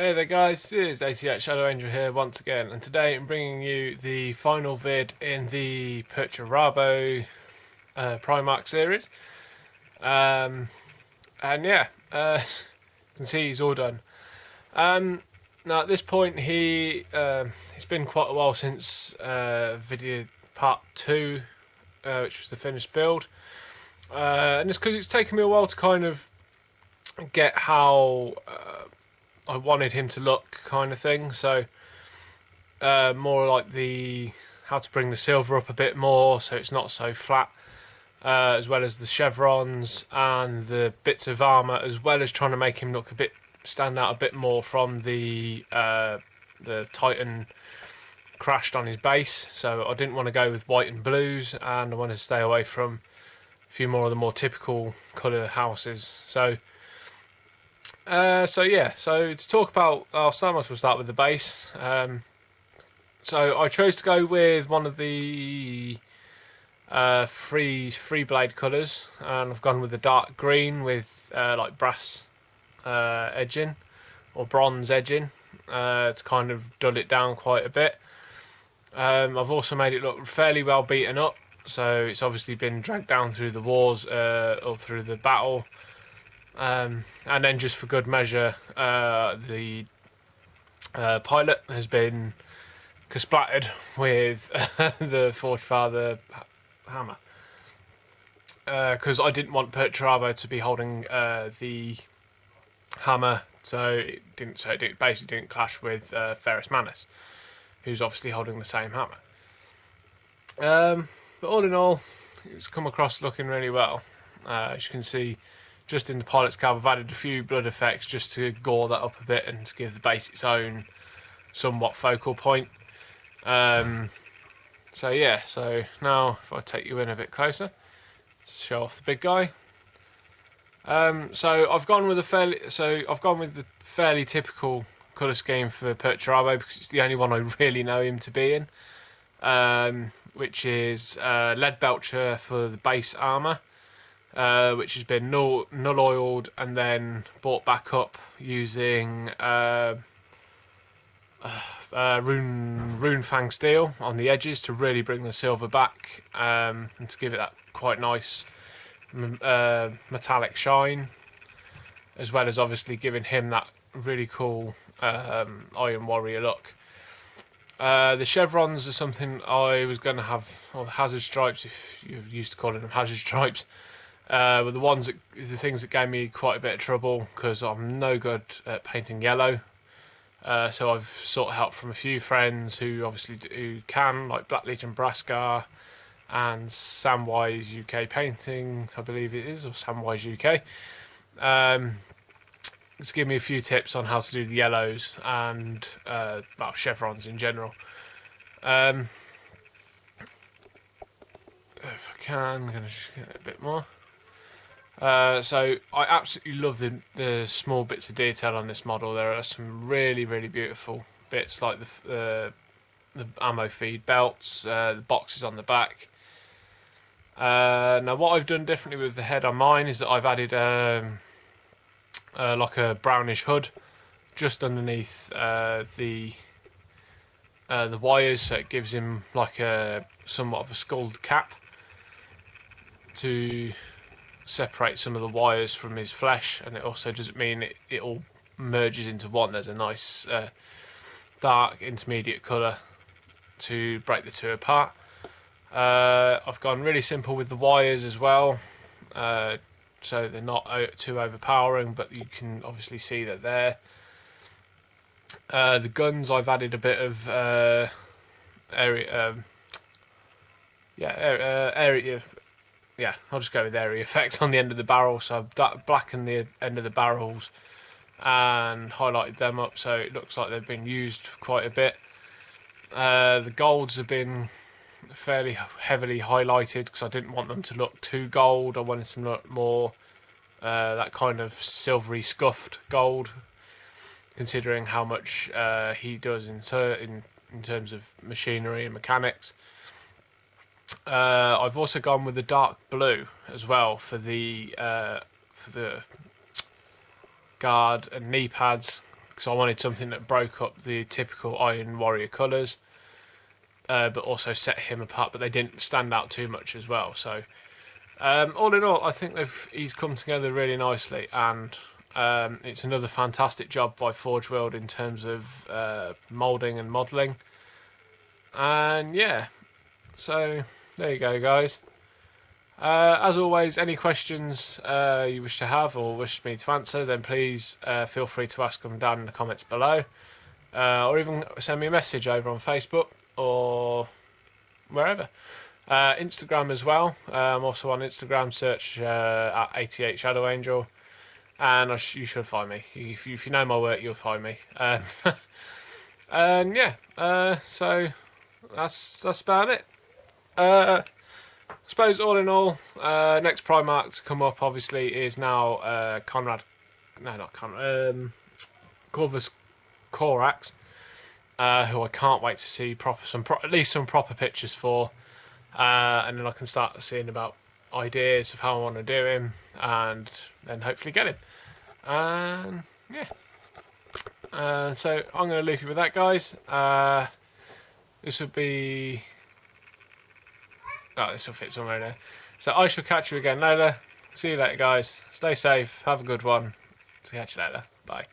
Hey there guys, this is 88 Shadow Angel here once again, and today I'm bringing you the final vid in the Perturabo Primarch series. And yeah, you can see he's all done. Now at this point it's been quite a while since video part 2, which was the finished build. And it's because it's taken me a while to kind of get how I wanted him to look, kind of thing. So more like how to bring the silver up a bit more so it's not so flat, as well as the chevrons and the bits of armor, as well as trying to make him look stand out a bit more from the Titan crashed on his base. So I didn't want to go with white and blues, and I wanted to stay away from a few more of the more typical colour houses. So to talk about, I'll start with the base. So I chose to go with one of the free blade colours, and I've gone with the dark green with like brass edging or bronze edging to kind of dull it down quite a bit. I've also made it look fairly well beaten up, so it's obviously been dragged down through the wars or through the battle. And then just for good measure, the pilot has been splattered with the Forge Father hammer, because I didn't want Perturabo to be holding the hammer, so it basically didn't clash with Ferrus Manus, who's obviously holding the same hammer. But all in all, it's come across looking really well. As you can see, just in the pilot's cab, I've added a few blood effects just to gore that up a bit and to give the base its own somewhat focal point. So now if I take you in a bit closer to show off the big guy. So I've gone with the fairly typical colour scheme for Perturabo because it's the only one I really know him to be in, which is lead belcher for the base armour, which has been null oiled and then brought back up using rune fang steel on the edges to really bring the silver back, and to give it that quite nice metallic shine, as well as obviously giving him that really cool Iron Warrior look. The chevrons are something I was going to have, or the hazard stripes, if you're used to calling them hazard stripes, were the things that gave me quite a bit of trouble because I'm no good at painting yellow. So I've sought help from a few friends who can, like Black Legion Brascar and Samwise UK Painting, I believe it is, or Samwise UK. To give me a few tips on how to do the yellows and chevrons in general. If I can, I'm going to just get a bit more. So I absolutely love the small bits of detail on this model. There are some really, really beautiful bits, like the ammo feed belts, the boxes on the back. Now what I've done differently with the head on mine is that I've added like a brownish hood just underneath the wires, so it gives him like somewhat of a skulled cap to separate some of the wires from his flesh, and it also doesn't mean it all merges into one. There's a nice dark intermediate colour to break the two apart. I've gone really simple with the wires as well, so they're not too overpowering, but you can obviously see that there. The guns, I've added a bit of area I'll just go with area effect on the end of the barrel. So I've blackened the end of the barrels and highlighted them up so it looks like they've been used quite a bit. The golds have been fairly heavily highlighted because I didn't want them to look too gold. I wanted them to look more that kind of silvery scuffed gold, considering how much he does in terms of machinery and mechanics. I've also gone with the dark blue as well for the guard and knee pads, because I wanted something that broke up the typical Iron Warrior colours, but also set him apart. But they didn't stand out too much as well. So all in all, I think he's come together really nicely, and it's another fantastic job by Forge World in terms of moulding and modelling. And yeah, so there you go, guys. As always, any questions you wish to have or wish me to answer, then please feel free to ask them down in the comments below, or even send me a message over on Facebook or wherever. Instagram as well. I'm also on Instagram. Search at 88 Shadow Angel, and you should find me. If you know my work, you'll find me. And yeah, so that's about it. I suppose all in all, next Primarch to come up obviously is now Corvus Corax, who I can't wait to see at least some proper pictures for, and then I can start seeing about ideas of how I want to do him, and then hopefully get him. And yeah, so I'm going to leave you with that, guys. This will fit somewhere there. So I shall catch you again later. See you later, guys. Stay safe. Have a good one. See you later. Bye.